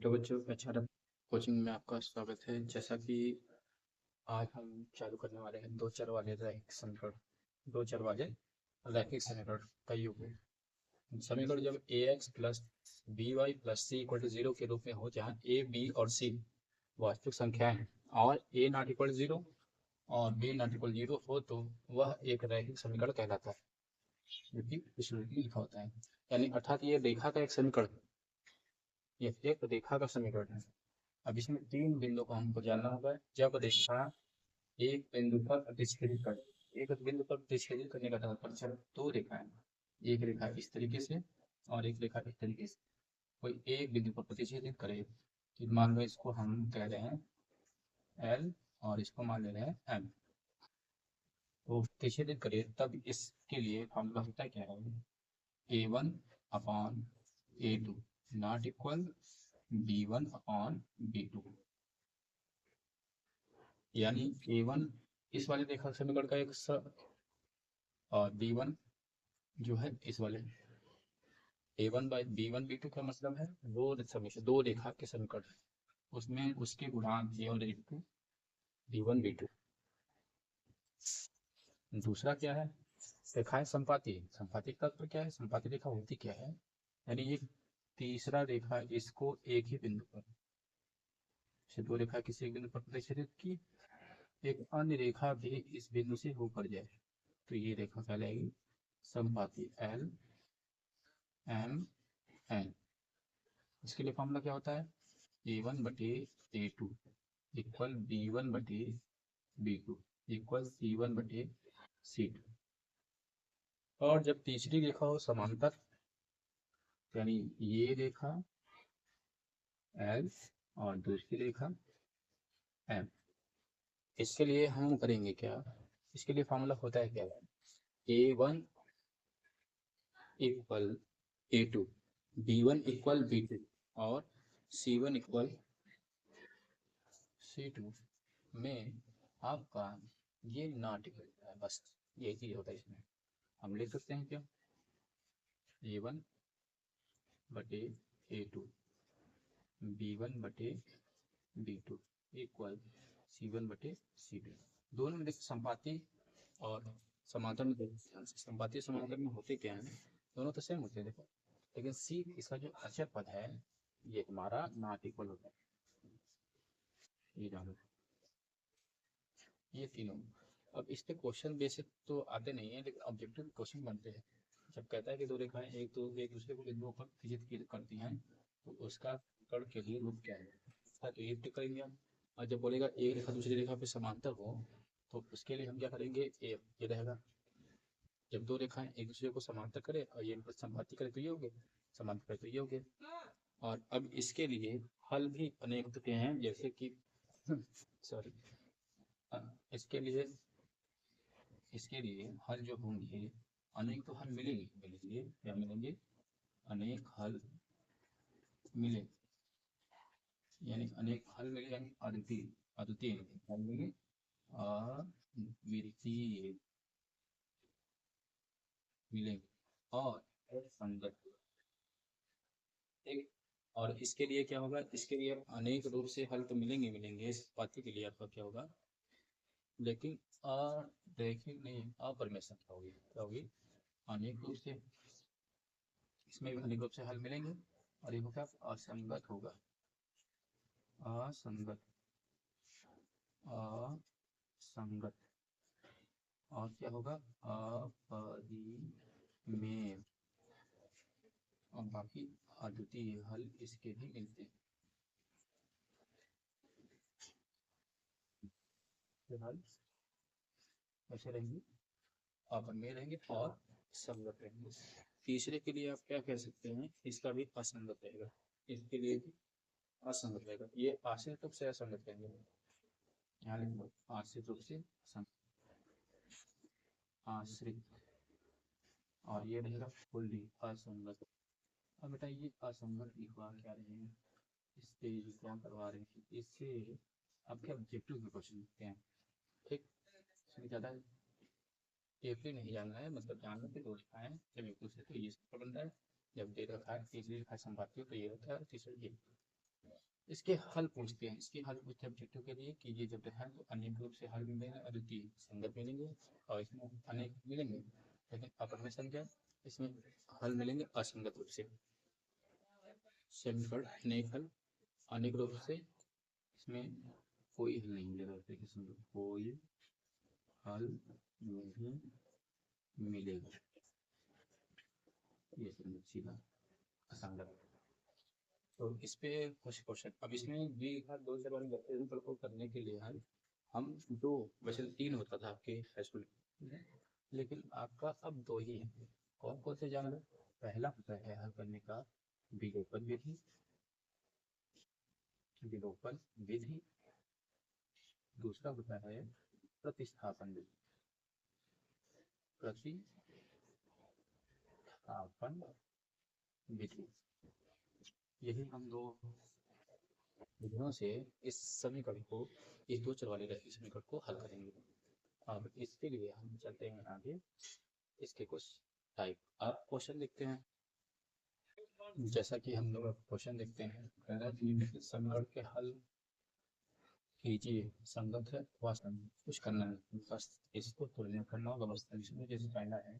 तो बच्चों HRM coaching में आपका स्वागत है। जैसा कि आज हम चालू करने वाले हैं दो चर वाले रैखिक समीकरण। दो चर वाले रैखिक समीकरण का युग समीकरण जब A X plus B Y plus C equal to 0 के रूप में हो, जहाँ ए बी और सी वास्तविक संख्याएं हैं और ए नॉट इक्वल 0 और बी नॉट इक्वल 0 हो, तो वह एक रैखिक समीकरण कहलाता है, जो कि इस रूप में लिखा होता है। यानी अर्थात ये रेखा का एक समीकरण, ये एक रेखा का समीकरण है। अब इसमें तीन बिंदु को हमको जानना होगा। जब रेखा एक बिंदु पर प्रतिच्छेदित करे, एक बिंदु पर प्रतिच्छेदित करने का तात्पर्य दो रेखाएं, एक रेखा इस तरीके से और एक रेखा इस तरीके से, कोई एक बिंदु पर प्रतिच्छेदित करे, तो मान लो इसको हम कह रहे हैं L और इसको मान ले रहे हैं M, तो प्रतिच्छेदित करे, तब इसके लिए फॉर्मूला होता है क्या है, A1 upon A2 not equal B1 upon B2। यानी A1 इस वाले रेखा समीकरण का एक और B1 जो है इस वाले। A1 बाई B1 B2 का मतलब है दो रेखा के समीकरण है, उसमें उसके गुणांक A और A2 B1 B2। दूसरा क्या है, रेखाएं संपाती। संपाती का तत्व क्या है, संपाती रेखा होती क्या है, यानी ये तीसरा रेखा इसको एक ही बिंदु पर से दो रेखा किसी एक बिंदु पर प्रतिच्छेदित की, एक अन्य रेखा भी इस बिंदु से होकर जाए, तो ये रेखा कहलाएगी संपाती L M N। इसके लिए फॉर्मूला क्या होता है, A1 बटे A2 इक्वल B1 बटे B2 इक्वल C1 बटे C2। और जब तीसरी रेखा हो समांतर, यानी ये रेखा L और दूसरी रेखा M, इसके लिए हम करेंगे क्या, इसके लिए फॉर्मूला होता है क्या, A1 equal A2 B1 equal B2 और C1 इक्वल C2 में आपका ये नॉट इक्वल है, बस ये चीज होता है। इसमें हम लिख सकते हैं क्या, A1 बटे A2 B1 बटे B2 इक्वल C1 बटे C2। दोनों में संपाती और समांतर में संपाती समांतर में होते क्या हैं, दोनों तो सेम होते हैं देखो, लेकिन सी इसका जो अचर पद है ये हमारा नॉट इक्वल होता है, ये जानो ये तीनों। अब इस पे क्वेश्चन बेसिक तो आते नहीं है, लेकिन ऑब्जेक्टिव क्वेश्चन बनते हैं। जब कहता है कि दो रेखाएं एक दूसरे को बिंदुओं पर प्रतिच्छेदित करती हैं, तो उसका कर्ण के लिए रूप क्या है, तो ये टिक करेंगे हम। और जब बोलेगा एक रेखा दूसरी रेखा पे समांतर हो, तो उसके लिए हम क्या करेंगे, ये रहेगा। जब दो रेखाएं एक दूसरे को समांतर करे और ये संपाती करे तो ये हो गए, समांतर करे तो ये हो गए। और अब इसके लिए हल भी अनेक होते हैं, जैसे कि सॉरी इसके लिए हल जो होंगे, अनेक तो हल मिलेंगे क्या मिलेंगे, अनेक हल मिले, यानी अनेक हल मिले, यानी अद्वितीय अद्वितीय हल मिले, अद्वितीय मिलेंगे और संगत। ठीक। और इसके लिए क्या होगा, इसके लिए अनेक रूप से हल तो मिलेंगे, इस बात के लिए आपका क्या होगा, लेकिन अरैखिक नहीं, अपरिमेय होगी, क्या होगी, अनेक रूप से, इसमें भी अनेक रूप से हल मिलेंगे, और ये होगा असंगत होगा, असंगत असंगत। और क्या होगा, अपरिमेय, और बाकी अद्वितीय हल इसके भी मिलते हैं। हल कैसे रहेंगे, अपरिमेय रहेंगे और संगत रहेंगे। तीसरे के लिए आप क्या कह सकते हैं, इसका भी असंगत रहेगा, इसके लिए भी असंगत रहेगा, ये आश्रित रूप से असंगत रहेंगे, यहाँ लिख लो आश्रित रूप से आश्रित, और ये रहेगा फुल्ली असंगत। अब बेटा ये असंगत लिखवा क्या रहे हैं, इससे क्या करवा रहे हैं, इससे आपके ऑब्जेक्टिव के क्वेश्चन लिखते हैं। ठीक, इसमें ज़्यादा केयरफुली नहीं जानना है, मतलब जानना कि दो रेखाएं जब एक दूसरे तो ये बनता है, जब दे रखा है तीसरी रेखा संपाती हो तो ये होता है, तीसरा ये। इसके हल पूछते हैं, इसके हल पूछते हैं ऑब्जेक्टिव के लिए कि ये जब है तो अनेक रूप से हल मिलेंगे, अद्वितीय संगत मिलेंगे, और इसमें अनेक मिलेंगे, लेकिन अपरमेय संख्या इसमें हल मिलेंगे असंगत रूप से। समीकरण अनेक हल, अनेक रूप से इसमें कोई हल नहीं मिलेगा, कोई हल नहीं मिलेगा, ये सीधा असंगत। तो इस पे कुछ क्वेश्चन, अब इसमें द्विघात दो चर वाले वेक्टर को करने के लिए हम दो, वैसे 3 होता था आपके हाई स्कूल में, लेकिन आपका अब 2 ही है। कौन कौन से जान लो? पहला होता है हल करने का विलोपन विधि, विलोपन विधि। दूसरा होता है प्रतिस्थापन विधि, प्रतिस्थापन विधि। यही हम दो विधियों से इस समीकरण को, इस दो चर वाले रैखिक समीकरण को हल करेंगे। अब इसके लिए हम चलते हैं आगे, इसके कुछ टाइप। आप क्वेश्चन देखते हैं, जैसा कि हम लोग क्वेश्चन देखते हैं, समीकरण के हल कीजिए, संगत है वास्तव कुछ करना है, बस इसको तुलना करना होगा बस। इसमें जैसे पहला है,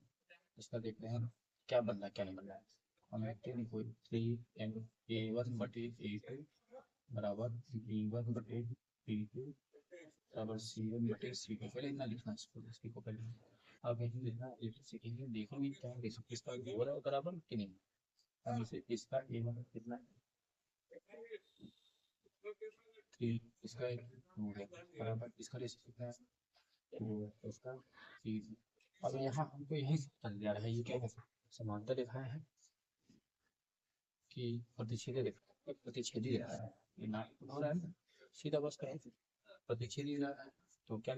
इसका देखते हैं क्या बन रहा है क्या नहीं बन रहा है। हमें 3a1/a2 बराबर b1/b2 बराबर c1/c2। पहले इतना लिखना है इसको, को पहले अब यही लिखना है, सीखेंगे देखेंगे क्या इसका बराबर कि नहीं। अब इसे इसका a1 कितना है 3, इसका 2 है बराबर, इसका रेशियो कितना है 2 है, इसका 3। अब यहाँ हमको यही चल जा रहा है, ये क्या है समांतर रेखा है कि प्रतिच्छेदी रेखा, प्रतिच्छेदी रेखा है, ये ना हो रहा है सीधा बस कहें प्रतिच्छेदी रेखा है। तो क्या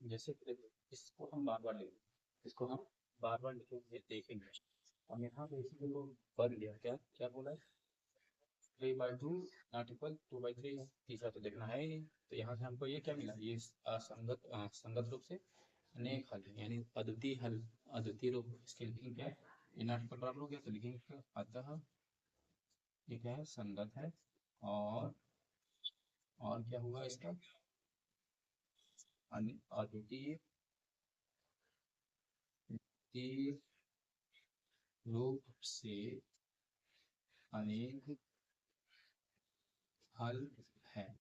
जैसे इसको हम बार बार लिखेंगे, इसको हम बार बार लिखेंगे देखेंगे। और यहाँ पे इसी को पढ़ लिया, क्या क्या बोला है 3/2 नॉट इक्वल 2/3 है, तीसरा तो देखना है ही नहीं। तो यहाँ से हमको ये क्या मिला, ये असंगत संगत रूप से अनेक हल है, यानी अद्वितीय हल, अद्वितीय रूप। इसके लिखेंगे क्या, ये नॉट इक्वल बराबर हो गया तो लिखेंगे क्या, अतः ये क्या है संगत है, और क्या हुआ इसका अद्वितीय रूप से अनेक हल है।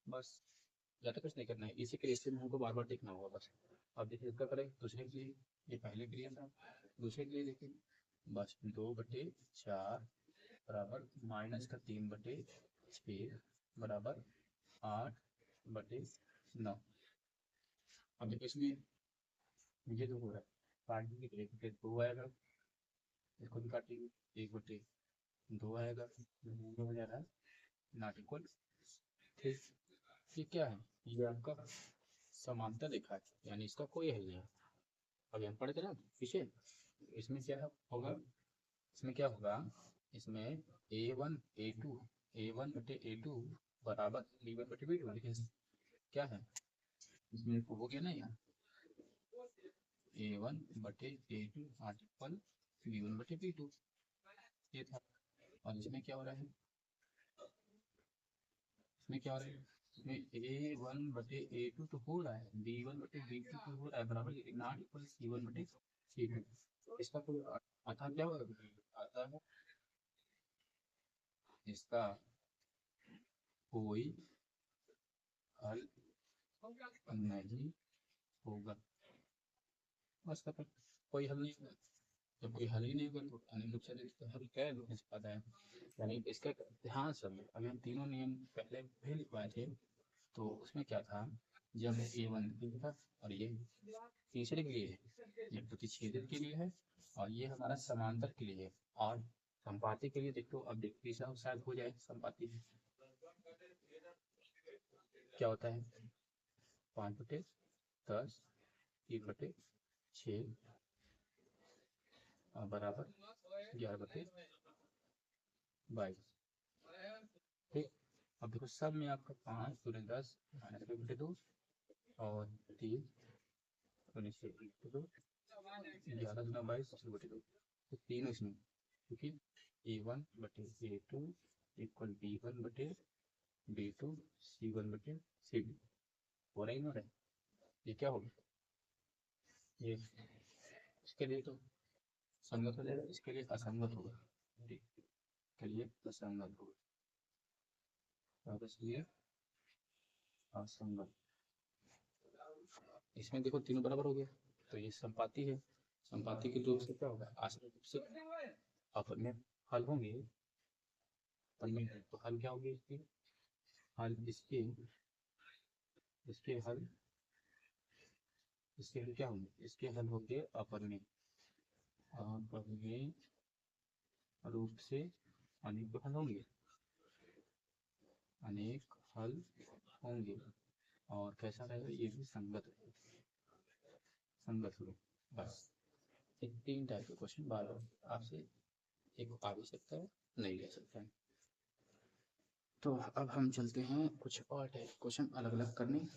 बस ज़्यादा कुछ नहीं करना है, इसी के लिए हमको बार बार देखना होगा बस। अब देखिए इसका करें दूसरे के लिए, ये पहले के लिए था, दूसरे के लिए देखिए बस 2/4 बराबर माइनस का 3/6 बराबर 8/9। अब देखो इसमें ये जो हो रहा है काटने के लिए 2 आएगा, इसको भी काटेंगे 1/2 आएगा, हो जा रहा है नॉट इक्वल। ठीक, ये क्या है, ये आपका समांतर रेखा है, यानी इसका कोई हल नहीं है। अभी हम पढ़ते ना पीछे, इसमें क्या होगा, इसमें क्या होगा, इसमें a1/a2 बराबर b1/b2, लेकिन क्या है इसमें हो गया ना यहाँ a1/a2 नॉट इक्वल b1/b2, ये था। और इसमें क्या हो रहा है, इसमें क्या हो रहा है, इसमें a1/a2 तो हो रहा है, b1/b2 तो हो रहा है बराबर, लेकिन नॉट इक्वल c1/c2। इसका कोई अतः क्या होगा, अतः इसका कोई हल नहीं होगा, बस खत्म, कोई हल नहीं होगा। जब कोई हल ही नहीं होगा तो अनिल रूप से हल क्या है लिखने से पता है, यानी इसका ध्यान सब। अभी हम तीनों नियम पहले भी लिखवाए थे, तो उसमें क्या था, जब a1 था और ये तीसरे के लिए है, ये प्रतिच्छेदित के लिए है, और ये हमारा समांतर के लिए है, और संपाति के लिए देखो। अब देखो तीसरा शायद हो जाए संपाति, क्या होता है 5/10 3/6 बराबर 11/22। ठीक, अब देखो सब में आपका 5 दूनी 10 -2 और 3 दूनी 2 11 दूना 22 2। तो तीनों इसमें, क्योंकि a1/a2 इक्वल B1/B2 C1/CD। हो रहा ही ना रहा है। ये क्या होगा, ये इसके लिए तो संगत हो जाएगा, इसके लिए असंगत होगा, इसके लिए असंगत होगा, तो इसलिए असंगत। इसमें देखो तीनों बराबर हो गया, तो ये संपाती है। संपाती के रूप से क्या होगा, आश्रय रूप से अपन में हल होंगे, अपन में तो हल क्या होगी इसकी, हल इसके हल क्या होंगे, इसके हल होंगे अपरमेय रूप से अनेक हल होंगे, अनेक हल होंगे। और कैसा रहेगा, ये भी संगत होगा। बस एक 3 टाइप के क्वेश्चन बार बार आपसे एक आ भी सकता है, नहीं ले सकता है। तो अब हम चलते हैं कुछ और टाइप क्वेश्चन अलग अलग करने।